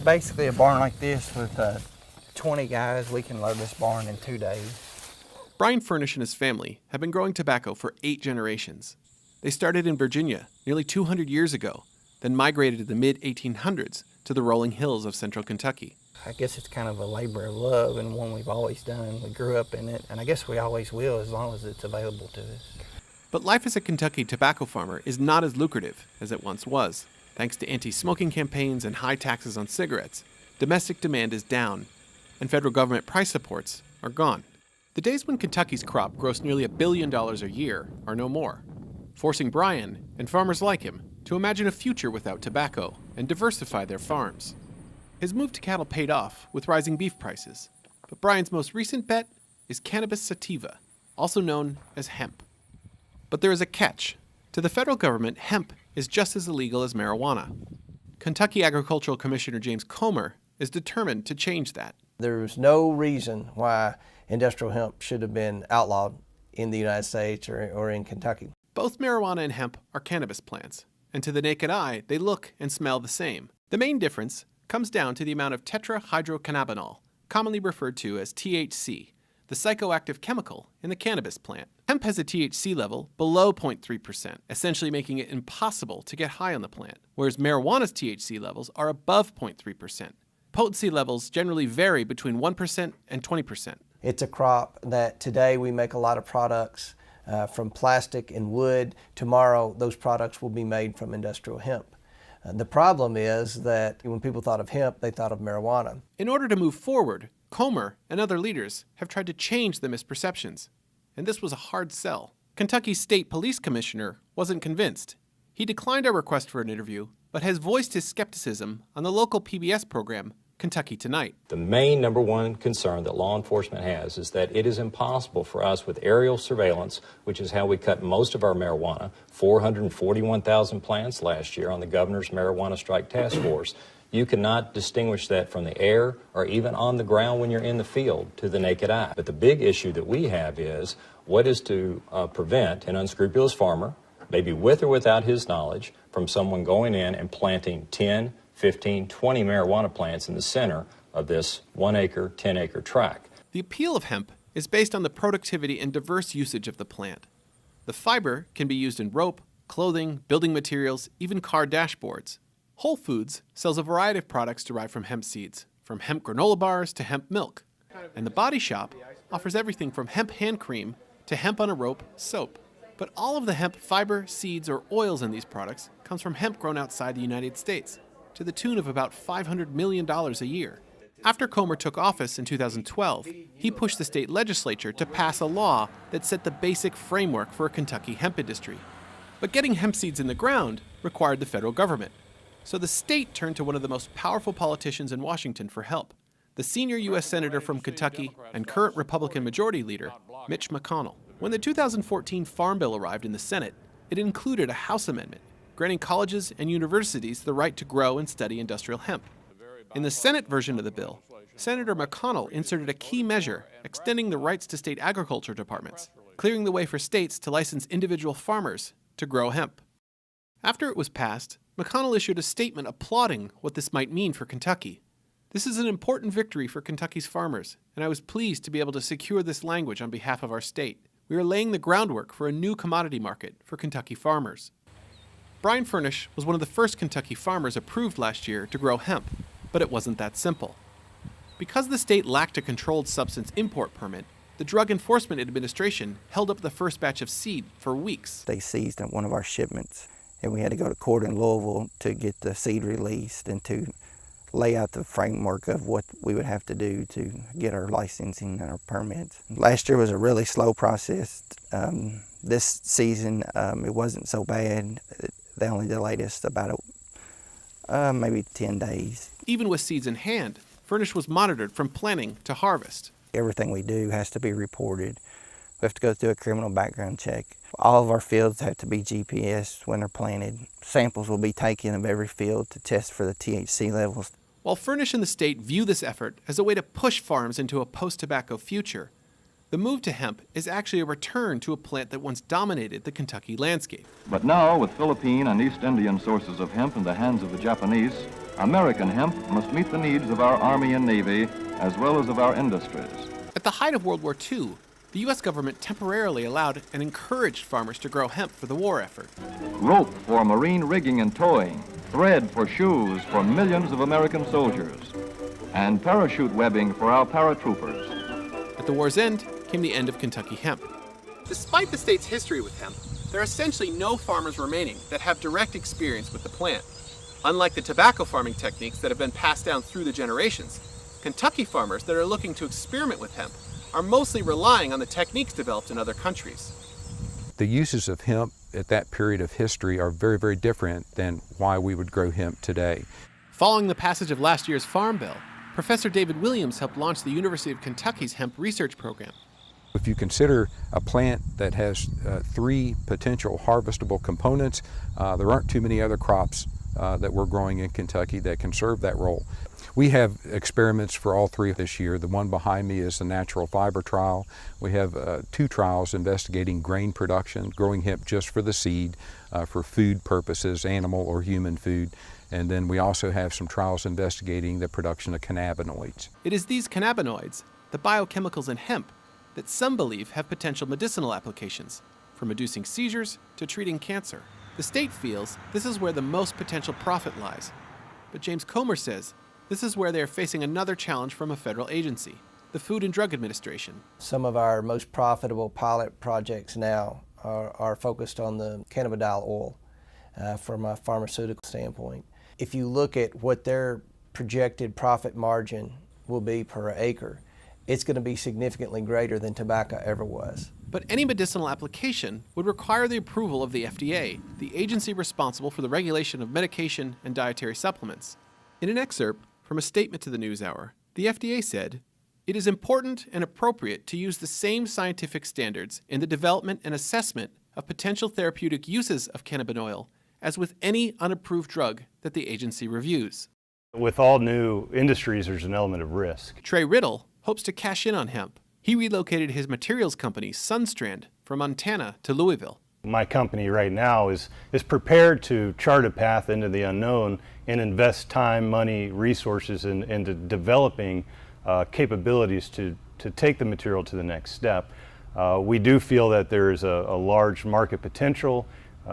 Basically a barn like this with 20 guys, we can load this barn in 2 days. Brian Furnish and his family have been growing tobacco for 8 generations. They started in Virginia nearly 200 years ago, then migrated in the mid-1800s to the rolling hills of central Kentucky. I guess it's kind of a labor of love and one we've always done. We grew up in it, and I guess we always will as long as it's available to us. But life as a Kentucky tobacco farmer is not as lucrative as it once was. Thanks to anti-smoking campaigns and high taxes on cigarettes, domestic demand is down, and federal government price supports are gone. The days when Kentucky's crop grossed nearly $1 billion a year are no more, forcing Brian and farmers like him to imagine a future without tobacco and diversify their farms. His move to cattle paid off with rising beef prices, but Brian's most recent bet is cannabis sativa, also known as hemp. But there is a catch. To the federal government, hemp is just as illegal as marijuana. Kentucky Agricultural Commissioner James Comer is determined to change that. There's no reason why industrial hemp should have been outlawed in the United States or in Kentucky. Both marijuana and hemp are cannabis plants, and to the naked eye, they look and smell the same. The main difference comes down to the amount of tetrahydrocannabinol, commonly referred to as THC, the psychoactive chemical in the cannabis plant. Hemp has a THC level below 0.3%, essentially making it impossible to get high on the plant, whereas marijuana's THC levels are above 0.3%. Potency levels generally vary between 1% and 20%. It's a crop that today we make a lot of products from plastic and wood. Tomorrow, those products will be made from industrial hemp. The problem is that when people thought of hemp, they thought of marijuana. In order to move forward, Comer and other leaders have tried to change the misperceptions, and this was a hard sell. Kentucky's state police commissioner wasn't convinced. He declined our request for an interview, but has voiced his skepticism on the local PBS program, Kentucky Tonight. The main number one concern that law enforcement has is that it is impossible for us with aerial surveillance, which is how we cut most of our marijuana, 441,000 plants last year on the governor's marijuana strike task force. You cannot distinguish that from the air or even on the ground when you're in the field to the naked eye. But the big issue that we have is what is to prevent an unscrupulous farmer, maybe with or without his knowledge, from someone going in and planting 10, 15, 20 marijuana plants in the center of this 1 acre, 10 acre tract. The appeal of hemp is based on the productivity and diverse usage of the plant. The fiber can be used in rope, clothing, building materials, even car dashboards. Whole Foods sells a variety of products derived from hemp seeds, from hemp granola bars to hemp milk. And The Body Shop offers everything from hemp hand cream to hemp on a rope soap. But all of the hemp fiber, seeds, or oils in these products comes from hemp grown outside the United States, to the tune of about $500 million a year. After Comer took office in 2012, he pushed the state legislature to pass a law that set the basic framework for a Kentucky hemp industry. But getting hemp seeds in the ground required the federal government. So the state turned to one of the most powerful politicians in Washington for help, the senior U.S. Senator from Kentucky and current Republican Majority Leader, Mitch McConnell. When the 2014 Farm Bill arrived in the Senate, it included a House amendment granting colleges and universities the right to grow and study industrial hemp. In the Senate version of the bill, Senator McConnell inserted a key measure extending the rights to state agriculture departments, clearing the way for states to license individual farmers to grow hemp. After it was passed, McConnell issued a statement applauding what this might mean for Kentucky. This is an important victory for Kentucky's farmers, and I was pleased to be able to secure this language on behalf of our state. We are laying the groundwork for a new commodity market for Kentucky farmers. Brian Furnish was one of the first Kentucky farmers approved last year to grow hemp, but it wasn't that simple. Because the state lacked a controlled substance import permit, the Drug Enforcement Administration held up the first batch of seed for weeks. They seized one of our shipments, and we had to go to court in Louisville to get the seed released and to lay out the framework of what we would have to do to get our licensing and our permits. Last year was a really slow process. This season, it wasn't so bad. They only delayed us about maybe 10 days. Even with seeds in hand, Furnish was monitored from planting to harvest. Everything we do has to be reported. We have to go through a criminal background check. All of our fields have to be GPS when they're planted. Samples will be taken of every field to test for the THC levels. While Furnish and the state view this effort as a way to push farms into a post-tobacco future, the move to hemp is actually a return to a plant that once dominated the Kentucky landscape. But now, with Philippine and East Indian sources of hemp in the hands of the Japanese, American hemp must meet the needs of our Army and Navy as well as of our industries. At the height of World War II, the U.S. government temporarily allowed and encouraged farmers to grow hemp for the war effort. Rope for marine rigging and towing, thread for shoes for millions of American soldiers, and parachute webbing for our paratroopers. At the war's end came the end of Kentucky hemp. Despite the state's history with hemp, there are essentially no farmers remaining that have direct experience with the plant. Unlike the tobacco farming techniques that have been passed down through the generations, Kentucky farmers that are looking to experiment with hemp are mostly relying on the techniques developed in other countries. The uses of hemp at that period of history are very, very different than why we would grow hemp today. Following the passage of last year's Farm Bill, Professor David Williams helped launch the University of Kentucky's hemp research program. If you consider a plant that has 3 potential harvestable components, there aren't too many other crops that we're growing in Kentucky that can serve that role. We have experiments for all 3 this year. The one behind me is the natural fiber trial. We have 2 trials investigating grain production, growing hemp just for the seed, for food purposes, animal or human food. And then we also have some trials investigating the production of cannabinoids. It is these cannabinoids, the biochemicals in hemp, that some believe have potential medicinal applications, from reducing seizures to treating cancer. The state feels this is where the most potential profit lies. But James Comer says this is where they are facing another challenge from a federal agency, the Food and Drug Administration. Some of our most profitable pilot projects now are focused on the cannabidiol oil from a pharmaceutical standpoint. If you look at what their projected profit margin will be per acre, it's going to be significantly greater than tobacco ever was. But any medicinal application would require the approval of the FDA, the agency responsible for the regulation of medication and dietary supplements. In an excerpt from a statement to the NewsHour, the FDA said, "It is important and appropriate to use the same scientific standards in the development and assessment of potential therapeutic uses of cannabinoid as with any unapproved drug that the agency reviews." With all new industries, there's an element of risk. Trey Riddle hopes to cash in on hemp. He relocated his materials company, Sunstrand, from Montana to Louisville. My company right now is prepared to chart a path into the unknown and invest time, money, resources into developing capabilities to take the material to the next step. We do feel that there is a large market potential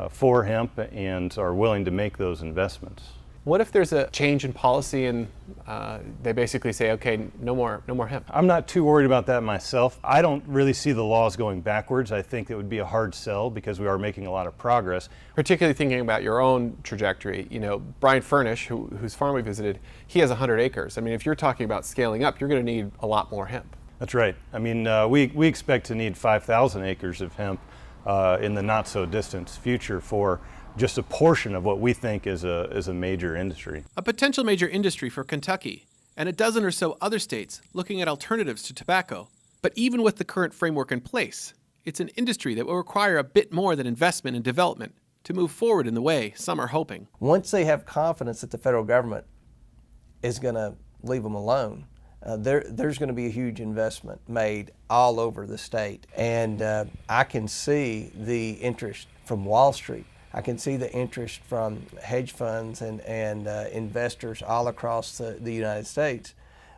for hemp and are willing to make those investments. What if there's a change in policy and they basically say, okay, no more hemp? I'm not too worried about that myself. I don't really see the laws going backwards. I think it would be a hard sell because we are making a lot of progress. Particularly thinking about your own trajectory. You know, Brian Furnish, whose farm we visited, he has 100 acres. I mean, if you're talking about scaling up, you're going to need a lot more hemp. That's right. I mean, we expect to need 5,000 acres of hemp in the not so distant future for just a portion of what we think is a major industry. A potential major industry for Kentucky, and a dozen or so other states looking at alternatives to tobacco. But even with the current framework in place, it's an industry that will require a bit more than investment and development to move forward in the way some are hoping. Once they have confidence that the federal government is going to leave them alone, there's going to be a huge investment made all over the state. And I can see the interest from Wall Street. I can see the interest from hedge funds and investors all across the United States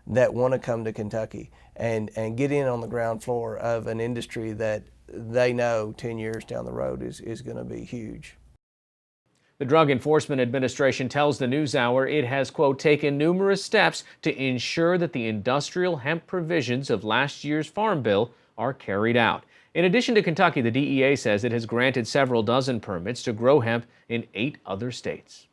that want to come to Kentucky and get in on the ground floor of an industry that they know 10 years down the road is going to be huge. The Drug Enforcement Administration tells the NewsHour it has, quote, taken numerous steps to ensure that the industrial hemp provisions of last year's Farm Bill are carried out. In addition to Kentucky, the DEA says it has granted several dozen permits to grow hemp in 8 other states.